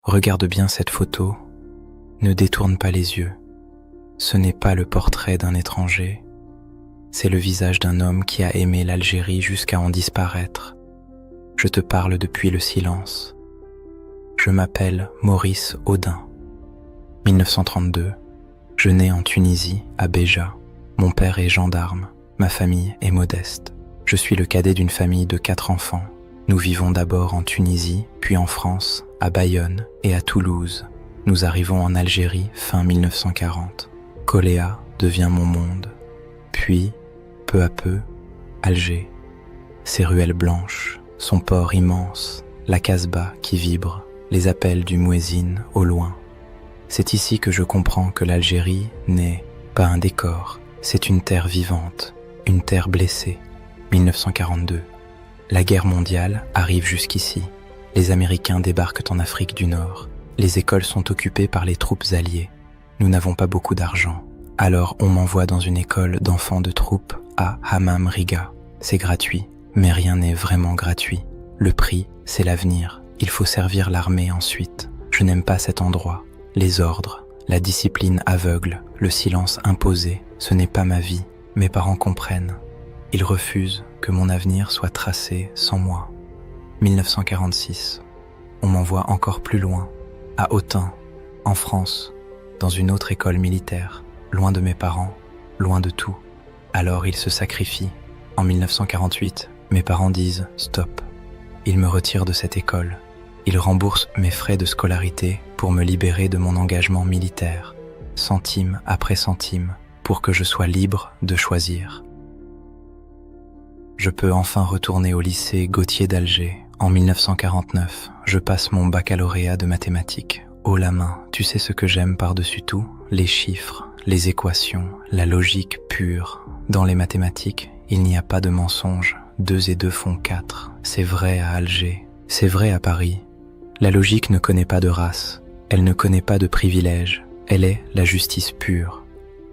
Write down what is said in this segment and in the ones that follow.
Regarde bien cette photo, ne détourne pas les yeux. Ce n'est pas le portrait d'un étranger, c'est le visage d'un homme qui a aimé l'Algérie jusqu'à en disparaître. Je te parle depuis le silence. Je m'appelle Maurice Audin. 1932, je nais en Tunisie, à Béja. Mon père est gendarme, ma famille est modeste. Je suis le cadet d'une famille de 4 enfants. Nous vivons d'abord en Tunisie, puis en France, à Bayonne et à Toulouse. Nous arrivons en Algérie fin 1940. Coléa devient mon monde. Puis, peu à peu, Alger. Ses ruelles blanches, son port immense, la Casbah qui vibre, les appels du muezzin au loin. C'est ici que je comprends que l'Algérie n'est pas un décor, c'est une terre vivante, une terre blessée. 1942. La guerre mondiale arrive jusqu'ici. Les Américains débarquent en Afrique du Nord. Les écoles sont occupées par les troupes alliées. Nous n'avons pas beaucoup d'argent. Alors on m'envoie dans une école d'enfants de troupes à Hammam Riga. C'est gratuit, mais rien n'est vraiment gratuit. Le prix, c'est l'avenir. Il faut servir l'armée ensuite. Je n'aime pas cet endroit. Les ordres, la discipline aveugle, le silence imposé, ce n'est pas ma vie. Mes parents comprennent. Ils refusent que mon avenir soit tracé sans moi. 1946. On m'envoie encore plus loin, à Autun, en France, dans une autre école militaire, loin de mes parents, loin de tout. Alors ils se sacrifient. En 1948, mes parents disent « stop ». Ils me retirent de cette école. Ils remboursent mes frais de scolarité pour me libérer de mon engagement militaire, centime après centime, pour que je sois libre de choisir. Je peux enfin retourner au lycée Gautier d'Alger. En 1949, je passe mon baccalauréat de mathématiques. Haut la main, tu sais ce que j'aime par-dessus tout? Les chiffres, les équations, la logique pure. Dans les mathématiques, il n'y a pas de mensonge. 2 et 2 font 4. C'est vrai à Alger, c'est vrai à Paris. La logique ne connaît pas de race, elle ne connaît pas de privilèges, elle est la justice pure.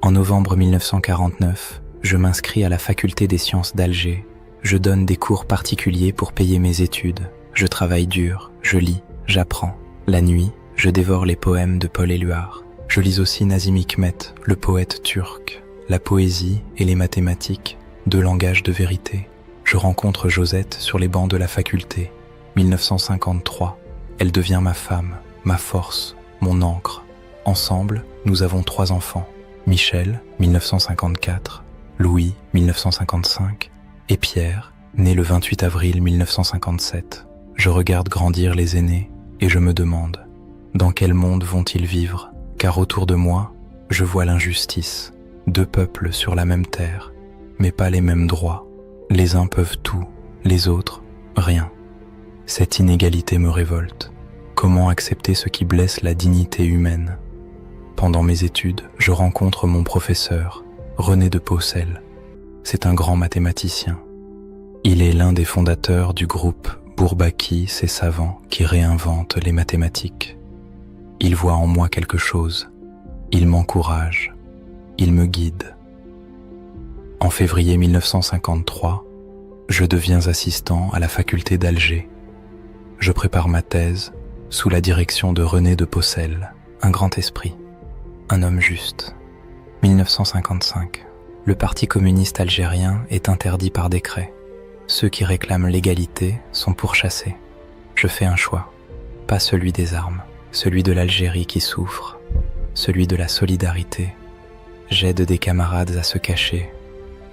En novembre 1949, je m'inscris à la faculté des sciences d'Alger. Je donne des cours particuliers pour payer mes études. Je travaille dur, je lis, j'apprends. La nuit, je dévore les poèmes de Paul Éluard. Je lis aussi Nazım Hikmet, le poète turc. La poésie et les mathématiques, 2 langages de vérité. Je rencontre Josette sur les bancs de la faculté. 1953. Elle devient ma femme, ma force, mon ancre. Ensemble, nous avons 3 enfants. Michel, 1954. Louis, 1955. Et Pierre, né le 28 avril 1957. Je regarde grandir les aînés et je me demande, dans quel monde vont-ils vivre? Car autour de moi, je vois l'injustice. 2 peuples sur la même terre, mais pas les mêmes droits. Les uns peuvent tout, les autres, rien. Cette inégalité me révolte. Comment accepter ce qui blesse la dignité humaine? Pendant mes études, je rencontre mon professeur, René de Paucel. C'est un grand mathématicien. Il est l'un des fondateurs du groupe Bourbaki, ces savants qui réinventent les mathématiques. Il voit en moi quelque chose. Il m'encourage. Il me guide. En février 1953, je deviens assistant à la faculté d'Alger. Je prépare ma thèse sous la direction de René de Paucel, un grand esprit, un homme juste. 1955. Le Parti communiste algérien est interdit par décret. Ceux qui réclament l'égalité sont pourchassés. Je fais un choix, pas celui des armes, celui de l'Algérie qui souffre, celui de la solidarité. J'aide des camarades à se cacher,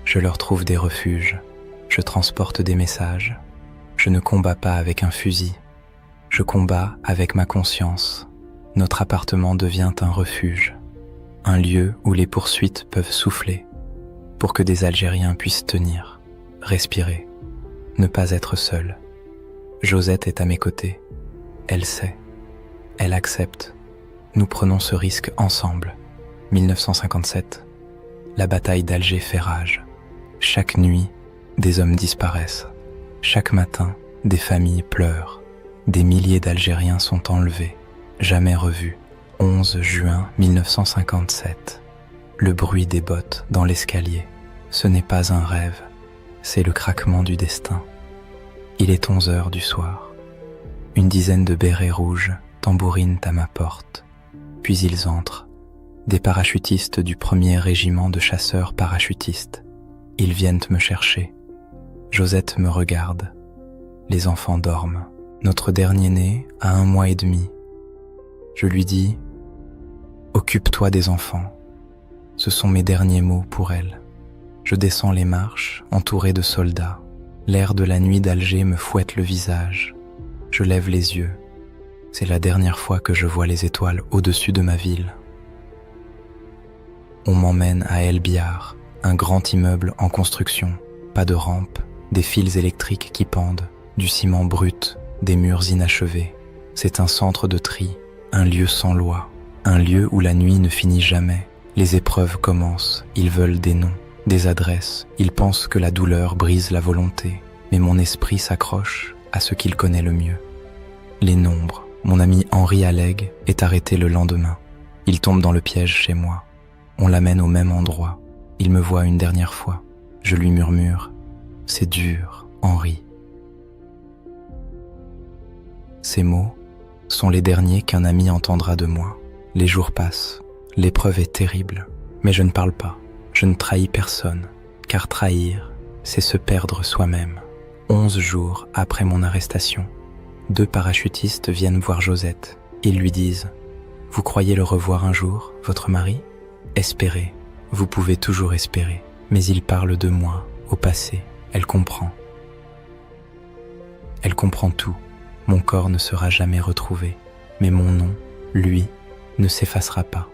je leur trouve des refuges, je transporte des messages. Je ne combats pas avec un fusil, je combats avec ma conscience. Notre appartement devient un refuge, un lieu où les poursuites peuvent souffler, pour que des Algériens puissent tenir, respirer, ne pas être seuls. Josette est à mes côtés. Elle sait. Elle accepte. Nous prenons ce risque ensemble. 1957. La bataille d'Alger fait rage. Chaque nuit, des hommes disparaissent. Chaque matin, des familles pleurent. Des milliers d'Algériens sont enlevés, jamais revus. 11 juin 1957. Le bruit des bottes dans l'escalier. Ce n'est pas un rêve, c'est le craquement du destin. Il est 11 heures du soir. Une dizaine de bérets rouges tambourinent à ma porte. Puis ils entrent, des parachutistes du 1er régiment de chasseurs parachutistes. Ils viennent me chercher. Josette me regarde. Les enfants dorment. Notre dernier-né a 1 mois et demi. Je lui dis « Occupe-toi des enfants ». Ce sont mes derniers mots pour elle. Je descends les marches, entouré de soldats. L'air de la nuit d'Alger me fouette le visage. Je lève les yeux. C'est la dernière fois que je vois les étoiles au-dessus de ma ville. On m'emmène à El Biar, un grand immeuble en construction. Pas de rampe, des fils électriques qui pendent, du ciment brut, des murs inachevés. C'est un centre de tri, un lieu sans loi, un lieu où la nuit ne finit jamais. Les épreuves commencent, ils veulent des noms, des adresses, ils pensent que la douleur brise la volonté. Mais mon esprit s'accroche à ce qu'il connaît le mieux. Les nombres. Mon ami Henri Alleg est arrêté le lendemain. Il tombe dans le piège chez moi. On l'amène au même endroit. Il me voit une dernière fois. Je lui murmure « C'est dur, Henri ». Ces mots sont les derniers qu'un ami entendra de moi. Les jours passent. L'épreuve est terrible. Mais je ne parle pas. Je ne trahis personne. Car trahir, c'est se perdre soi-même. 11 jours après mon arrestation, 2 parachutistes viennent voir Josette. Ils lui disent « Vous croyez le revoir un jour, votre mari ? Espérez, vous pouvez toujours espérer. » Mais il parle de moi, au passé. Elle comprend. Elle comprend tout. Mon corps ne sera jamais retrouvé. Mais mon nom, lui, ne s'effacera pas.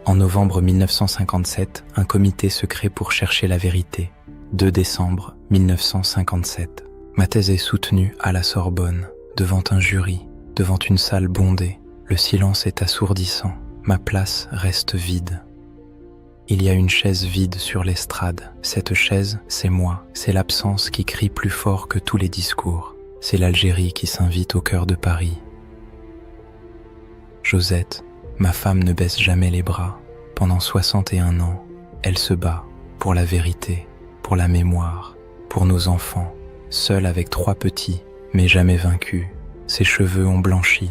En novembre 1957, un comité se crée pour chercher la vérité. 2 décembre 1957. Ma thèse est soutenue à la Sorbonne, devant un jury, devant une salle bondée. Le silence est assourdissant. Ma place reste vide. Il y a une chaise vide sur l'estrade. Cette chaise, c'est moi. C'est l'absence qui crie plus fort que tous les discours. C'est l'Algérie qui s'invite au cœur de Paris. Josette, ma femme, ne baisse jamais les bras. Pendant 61 ans, elle se bat pour la vérité, pour la mémoire, pour nos enfants, seule avec 3 petits, mais jamais vaincue. Ses cheveux ont blanchi,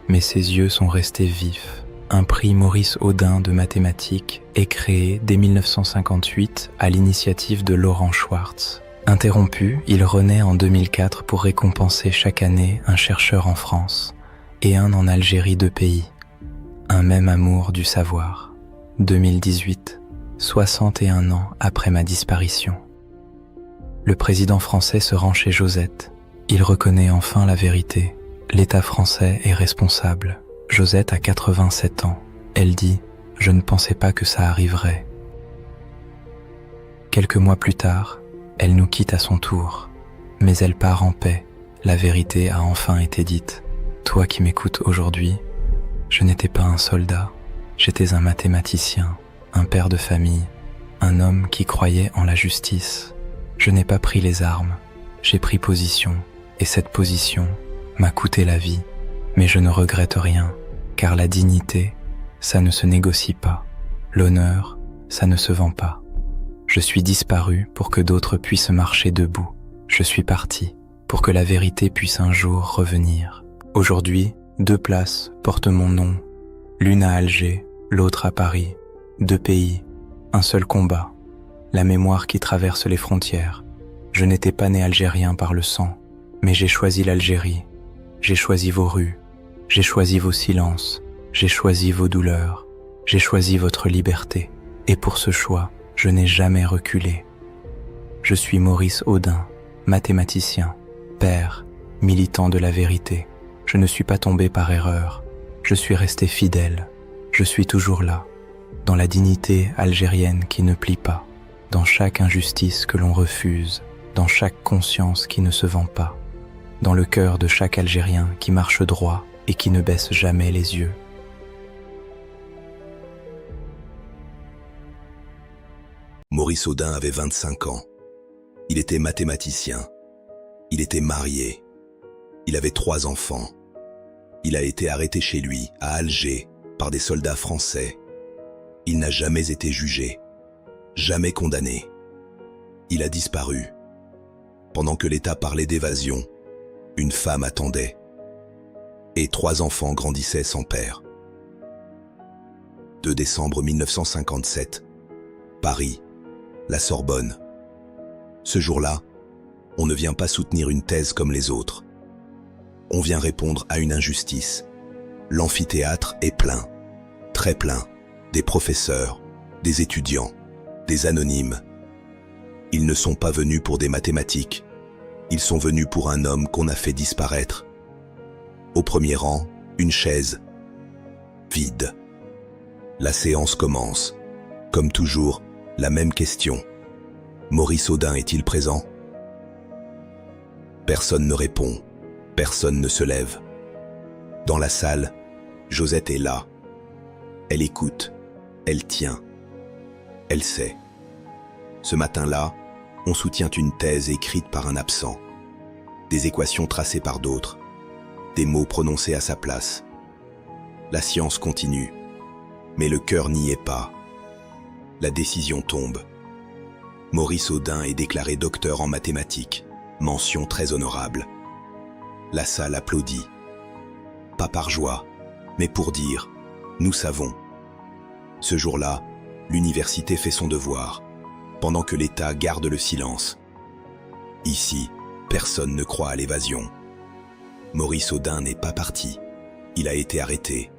mais ses yeux sont restés vifs. Un prix Maurice Audin de mathématiques est créé dès 1958 à l'initiative de Laurent Schwartz. Interrompu, il renaît en 2004 pour récompenser chaque année un chercheur en France et un en Algérie, 2 pays. Un même amour du savoir. 2018, 61 ans après ma disparition. Le président français se rend chez Josette. Il reconnaît enfin la vérité. L'État français est responsable. Josette a 87 ans. Elle dit « Je ne pensais pas que ça arriverait ». Quelques mois plus tard, elle nous quitte à son tour. Mais elle part en paix. La vérité a enfin été dite. Toi qui m'écoutes aujourd'hui, je n'étais pas un soldat. J'étais un mathématicien, un père de famille, un homme qui croyait en la justice. Je n'ai pas pris les armes. J'ai pris position. Et cette position m'a coûté la vie. Mais je ne regrette rien. Car la dignité, ça ne se négocie pas. L'honneur, ça ne se vend pas. Je suis disparu pour que d'autres puissent marcher debout. Je suis parti pour que la vérité puisse un jour revenir. Aujourd'hui, 2 places portent mon nom. L'une à Alger, l'autre à Paris. 2 pays, un seul combat. La mémoire qui traverse les frontières. Je n'étais pas né algérien par le sang, mais j'ai choisi l'Algérie. J'ai choisi vos rues. J'ai choisi vos silences, j'ai choisi vos douleurs, j'ai choisi votre liberté. Et pour ce choix, je n'ai jamais reculé. Je suis Maurice Audin, mathématicien, père, militant de la vérité. Je ne suis pas tombé par erreur, je suis resté fidèle. Je suis toujours là, dans la dignité algérienne qui ne plie pas, dans chaque injustice que l'on refuse, dans chaque conscience qui ne se vend pas, dans le cœur de chaque Algérien qui marche droit et qui ne baisse jamais les yeux. Maurice Audin avait 25 ans. Il était mathématicien. Il était marié. Il avait 3 enfants. Il a été arrêté chez lui, à Alger, par des soldats français. Il n'a jamais été jugé, jamais condamné. Il a disparu. Pendant que l'État parlait d'évasion, une femme attendait. et 3 enfants grandissaient sans père. 2 décembre 1957, Paris, la Sorbonne. Ce jour-là, on ne vient pas soutenir une thèse comme les autres. On vient répondre à une injustice. L'amphithéâtre est plein, très plein, des professeurs, des étudiants, des anonymes. Ils ne sont pas venus pour des mathématiques, ils sont venus pour un homme qu'on a fait disparaître. Au premier rang, une chaise, vide. La séance commence. Comme toujours, la même question. Maurice Audin est-il présent? Personne ne répond, personne ne se lève. Dans la salle, Josette est là. Elle écoute, elle tient, elle sait. Ce matin-là, on soutient une thèse écrite par un absent, des équations tracées par d'autres, des mots prononcés à sa place. La science continue, mais le cœur n'y est pas. La décision tombe. Maurice Audin est déclaré docteur en mathématiques, mention très honorable. La salle applaudit. Pas par joie, mais pour dire « Nous savons ». Ce jour-là, l'université fait son devoir, pendant que l'État garde le silence. Ici, personne ne croit à l'évasion. Maurice Audin n'est pas parti. Il a été arrêté,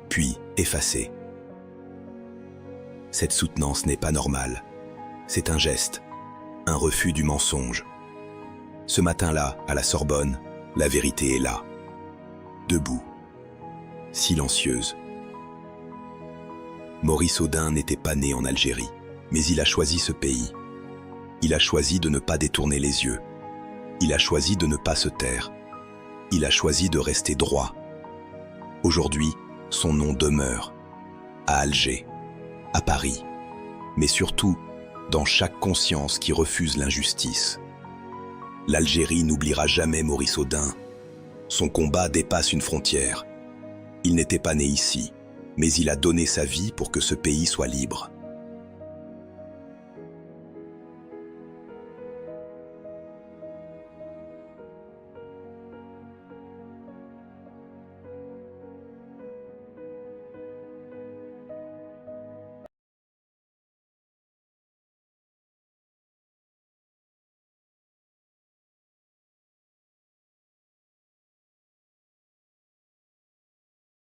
puis effacé. Cette soutenance n'est pas normale. C'est un geste, un refus du mensonge. Ce matin-là, à la Sorbonne, la vérité est là, debout, silencieuse. Maurice Audin n'était pas né en Algérie, mais il a choisi ce pays. Il a choisi de ne pas détourner les yeux. Il a choisi de ne pas se taire. Il a choisi de rester droit. Aujourd'hui, son nom demeure, à Alger, à Paris, mais surtout dans chaque conscience qui refuse l'injustice. L'Algérie n'oubliera jamais Maurice Audin. Son combat dépasse une frontière. Il n'était pas né ici, mais il a donné sa vie pour que ce pays soit libre.